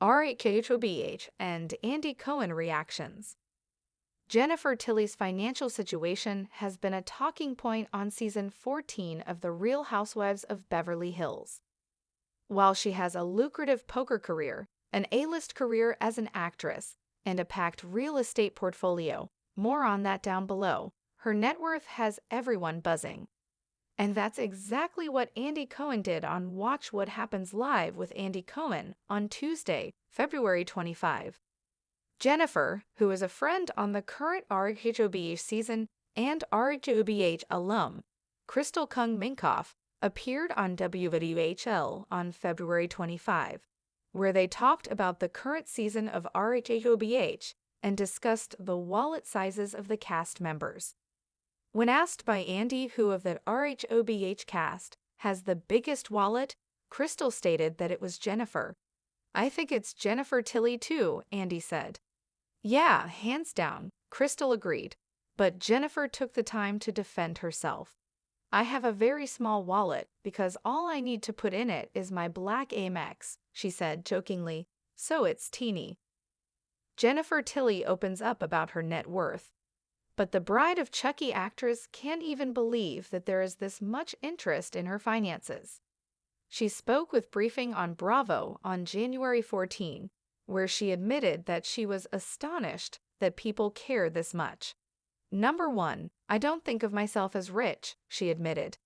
RHOBH and Andy Cohen reactions. Jennifer Tilly's financial situation has been a talking point on season 14 of The Real Housewives of Beverly Hills. While she has a lucrative poker career, an A-list career as an actress, and a packed real estate portfolio, more on that down below, her net worth has everyone buzzing. And that's exactly what Andy Cohen did on Watch What Happens Live with Andy Cohen on Tuesday, February 25. Jennifer, who is a friend on the current RHOBH season and RHOBH alum, Crystal Kung Minkoff, appeared on WWHL on February 25, where they talked about the current season of RHOBH and discussed the wallet sizes of the cast members. When asked by Andy who of the RHOBH cast has the biggest wallet, Crystal stated that it was Jennifer. "I think it's Jennifer Tilly too," Andy said. "Yeah, hands down," Crystal agreed, but Jennifer took the time to defend herself. "I have a very small wallet because all I need to put in it is my black Amex," she said jokingly, "so it's teeny." Jennifer Tilly opens up about her net worth. But the bride of Chucky actress can't even believe that there is this much interest in her finances. She spoke with Briefing on Bravo on January 14, where she admitted that she was astonished that people care this much. "Number one, I don't think of myself as rich," she admitted.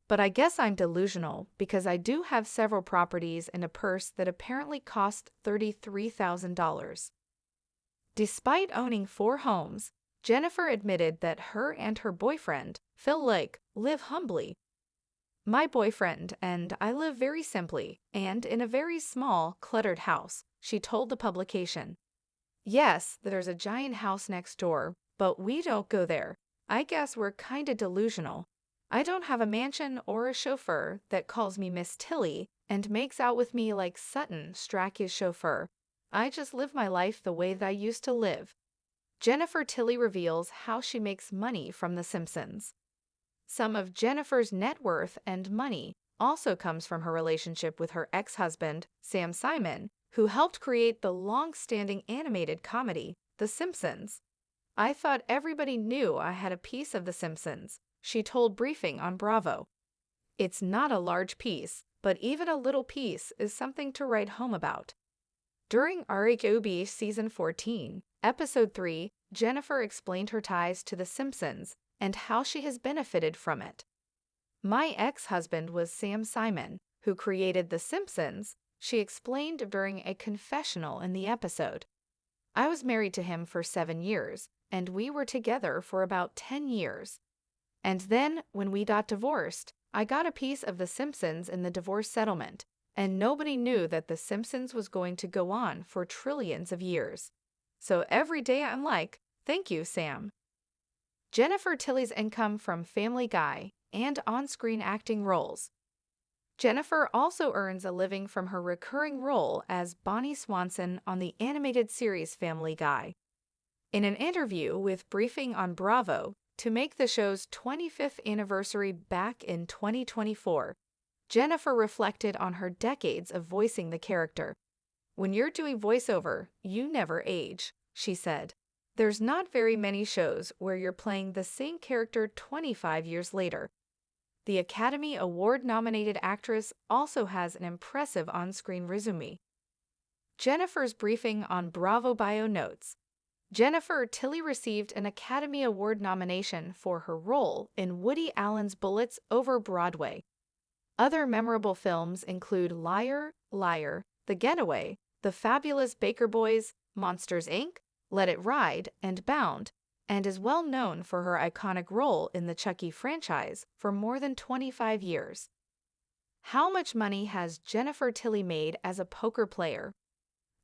"But I guess I'm delusional because I do have several properties and a purse that apparently cost $33,000. Despite owning 4 homes, Jennifer admitted that her and her boyfriend, Phil Lake, live humbly. "My boyfriend and I live very simply and in a very small, cluttered house," she told the publication. "Yes, there's a giant house next door, but we don't go there. I guess we're kinda delusional. I don't have a mansion or a chauffeur that calls me Miss Tilly and makes out with me like Sutton, Stracky's chauffeur. I just live my life the way that I used to live." Jennifer Tilly reveals how she makes money from The Simpsons. Some of Jennifer's net worth and money also comes from her relationship with her ex-husband, Sam Simon, who helped create the long-standing animated comedy, The Simpsons. "I thought everybody knew I had a piece of The Simpsons," she told Briefing on Bravo. "It's not a large piece, but even a little piece is something to write home about." During RHOBH Season 14, Episode 3, Jennifer explained her ties to The Simpsons and how she has benefited from it. "My ex-husband was Sam Simon, who created The Simpsons," she explained during a confessional in the episode. "I was married to him for 7 years, and we were together for about 10 years. And then, when we got divorced, I got a piece of The Simpsons in the divorce settlement, and nobody knew that The Simpsons was going to go on for trillions of years. So every day I'm like, thank you, Sam." Jennifer Tilly's income from Family Guy and on-screen acting roles. Jennifer also earns a living from her recurring role as Bonnie Swanson on the animated series Family Guy. In an interview with Briefing on Bravo to make the show's 25th anniversary back in 2024, Jennifer reflected on her decades of voicing the character. "When you're doing voiceover, you never age," she said. "There's not very many shows where you're playing the same character 25 years later." The Academy Award-nominated actress also has an impressive on-screen resume. Jennifer's Briefing on Bravo bio notes. Jennifer Tilly received an Academy Award nomination for her role in Woody Allen's Bullets Over Broadway. Other memorable films include Liar, Liar, The Getaway, The Fabulous Baker Boys, Monsters, Inc., Let It Ride, and Bound, and is well known for her iconic role in the Chucky franchise for more than 25 years. How much money has Jennifer Tilly made as a poker player?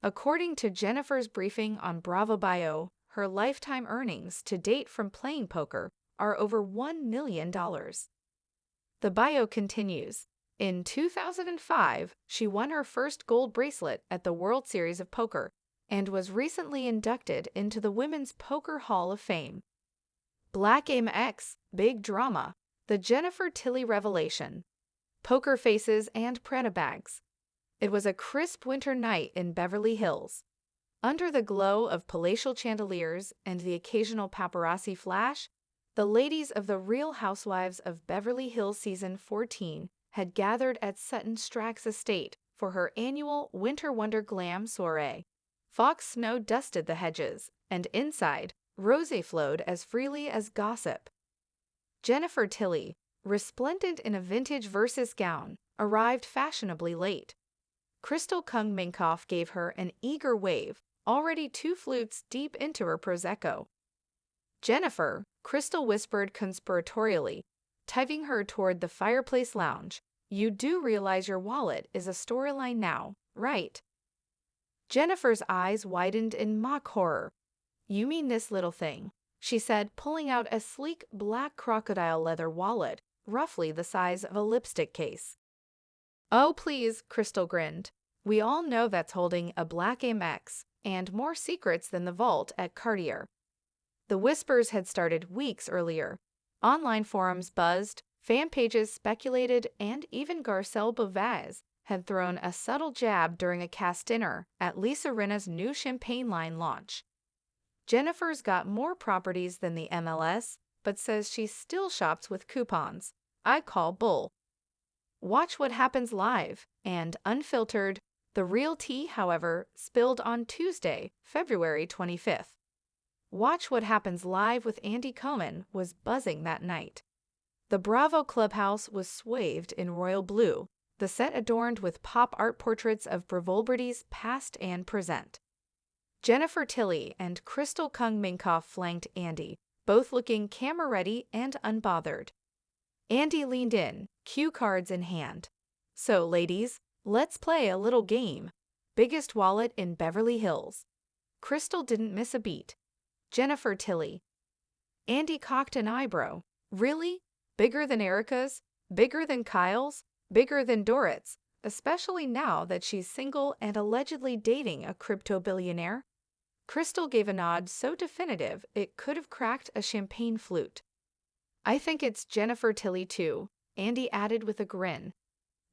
According to Jennifer's Briefing on Bravo bio, her lifetime earnings to date from playing poker are over $1 million. The bio continues. In 2005, she won her first gold bracelet at the World Series of Poker and was recently inducted into the Women's Poker Hall of Fame. Black Aim X, Big Drama, The Jennifer Tilly Revelation. Poker Faces and Prada Bags. It was a crisp winter night in Beverly Hills. Under the glow of palatial chandeliers and the occasional paparazzi flash, the ladies of the Real Housewives of Beverly Hills Season 14 had gathered at Sutton Strack's estate for her annual Winter Wonder Glam Soiree. Fox snow dusted the hedges, and inside, rosé flowed as freely as gossip. Jennifer Tilly, resplendent in a vintage Versus gown, arrived fashionably late. Crystal Kung Minkoff gave her an eager wave, already 2 flutes deep into her Prosecco. "Jennifer," Crystal whispered conspiratorially, tugging her toward the fireplace lounge, "you do realize your wallet is a storyline now, right?" Jennifer's eyes widened in mock horror. "You mean this little thing?" she said, pulling out a sleek black crocodile leather wallet, roughly the size of a lipstick case. "Oh, please," Crystal grinned. "We all know that's holding a black Amex and more secrets than the vault at Cartier." The whispers had started weeks earlier. Online forums buzzed, fan pages speculated, and even Garcelle Beauvais had thrown a subtle jab during a cast dinner at Lisa Rinna's new champagne line launch. Jennifer's got more properties than the MLS, but says she still shops with coupons. I call bull. Watch What Happens Live and Unfiltered. The real tea, however, spilled on Tuesday, February 25th. Watch What Happens Live with Andy Cohen was buzzing that night. The Bravo Clubhouse was swathed in royal blue, the set adorned with pop art portraits of Bravolbrities past and present. Jennifer Tilly and Crystal Kung Minkoff flanked Andy, both looking camera-ready and unbothered. Andy leaned in, cue cards in hand. "So, ladies, let's play a little game. Biggest wallet in Beverly Hills." Crystal didn't miss a beat. Jennifer Tilly. Andy cocked an eyebrow. "Really? Bigger than Erica's? Bigger than Kyle's? Bigger than Dorit's? Especially now that she's single and allegedly dating a crypto billionaire?" Crystal gave a nod so definitive it could have cracked a champagne flute. "I think it's Jennifer Tilly too," Andy added with a grin.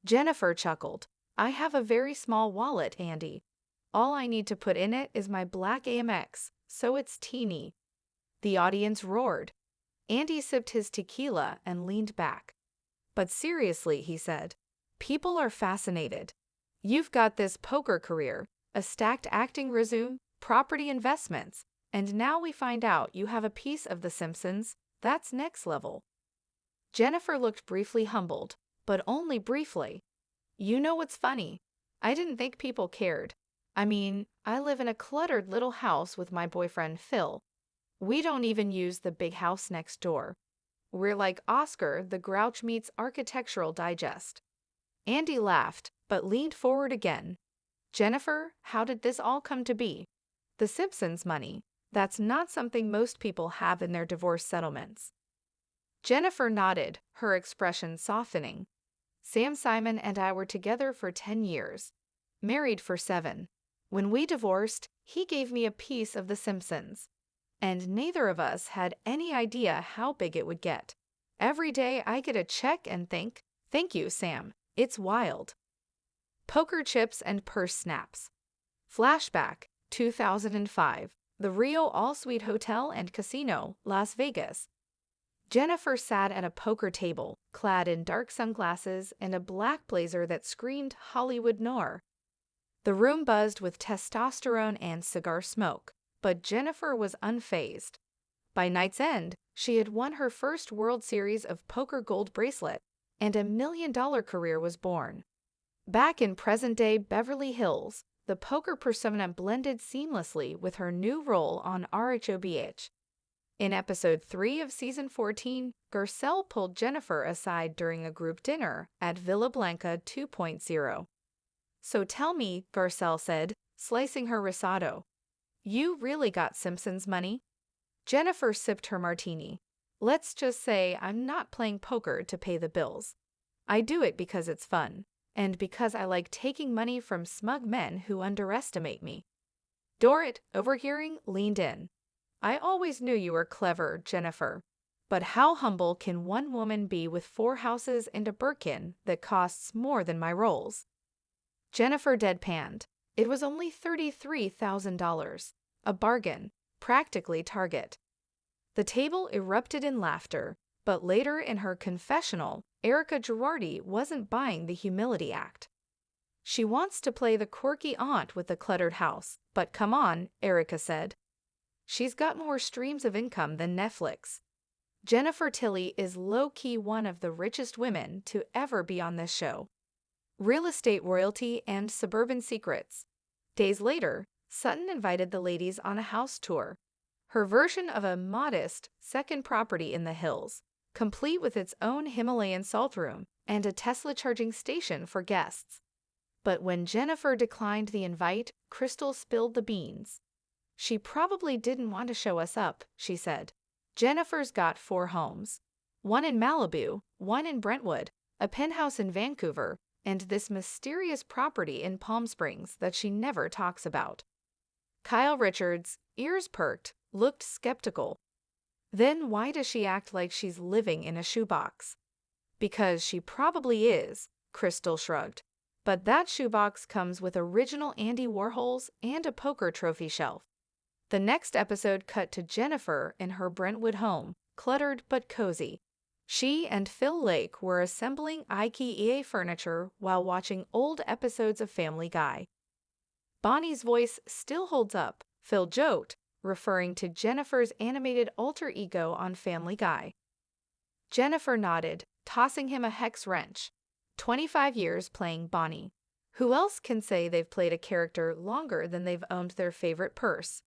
Jennifer chuckled. "I have a very small wallet, Andy. All I need to put in it is my black Amex, so it's teeny." The audience roared. Andy sipped his tequila and leaned back. "But seriously," he said, "people are fascinated. You've got this poker career, a stacked acting resume, property investments, and now we find out you have a piece of The Simpsons. That's next level." Jennifer looked briefly humbled, but only briefly. "You know what's funny? I didn't think people cared. I mean, I live in a cluttered little house with my boyfriend Phil. We don't even use the big house next door. We're like Oscar the Grouch meets Architectural Digest." Andy laughed, but leaned forward again. "Jennifer, how did this all come to be? The Simpsons money, that's not something most people have in their divorce settlements." Jennifer nodded, her expression softening. "Sam Simon and I were together for 10 years. Married for 7. When we divorced, he gave me a piece of The Simpsons. And neither of us had any idea how big it would get. Every day I get a check and think, 'Thank you, Sam.' It's wild." Poker chips and purse snaps. Flashback, 2005. The Rio All-Suite Hotel and Casino, Las Vegas. Jennifer sat at a poker table, clad in dark sunglasses and a black blazer that screamed Hollywood noir. The room buzzed with testosterone and cigar smoke, but Jennifer was unfazed. By night's end, she had won her first World Series of Poker gold bracelet, and a $1 million career was born. Back in present-day Beverly Hills, the poker persona blended seamlessly with her new role on RHOBH. In episode 3 of season 14, Garcelle pulled Jennifer aside during a group dinner at Villa Blanca 2.0. "So tell me," Garcelle said, slicing her risotto, "you really got Simpsons money?" Jennifer sipped her martini. "Let's just say I'm not playing poker to pay the bills. I do it because it's fun, and because I like taking money from smug men who underestimate me." Dorit, overhearing, leaned in. "I always knew you were clever, Jennifer. But how humble can one woman be with 4 houses and a Birkin that costs more than my rolls?" Jennifer deadpanned. It was only $33,000. A bargain, practically Target. The table erupted in laughter, but later in her confessional, Erica Girardi wasn't buying the humility act. She wants to play the quirky aunt with the cluttered house, but come on, Erica said. She's got more streams of income than Netflix. Jennifer Tilly is low-key one of the richest women to ever be on this show. Real estate royalty and suburban secrets. Days later, Sutton invited the ladies on a house tour. Her version of a modest second property in the hills, complete with its own Himalayan salt room and a Tesla charging station for guests. But when Jennifer declined the invite, Crystal spilled the beans. She probably didn't want to show us up, she said. Jennifer's got 4 homes. One in Malibu, one in Brentwood, a penthouse in Vancouver, and this mysterious property in Palm Springs that she never talks about. Kyle Richards, ears perked, looked skeptical. Then why does she act like she's living in a shoebox? Because she probably is, Crystal shrugged. But that shoebox comes with original Andy Warhols and a poker trophy shelf. The next episode cut to Jennifer in her Brentwood home, cluttered but cozy. She and Phil Lake were assembling IKEA furniture while watching old episodes of Family Guy. Bonnie's voice still holds up, Phil joked, referring to Jennifer's animated alter ego on Family Guy. Jennifer nodded, tossing him a hex wrench. 25 years playing Bonnie. Who else can say they've played a character longer than they've owned their favorite purse?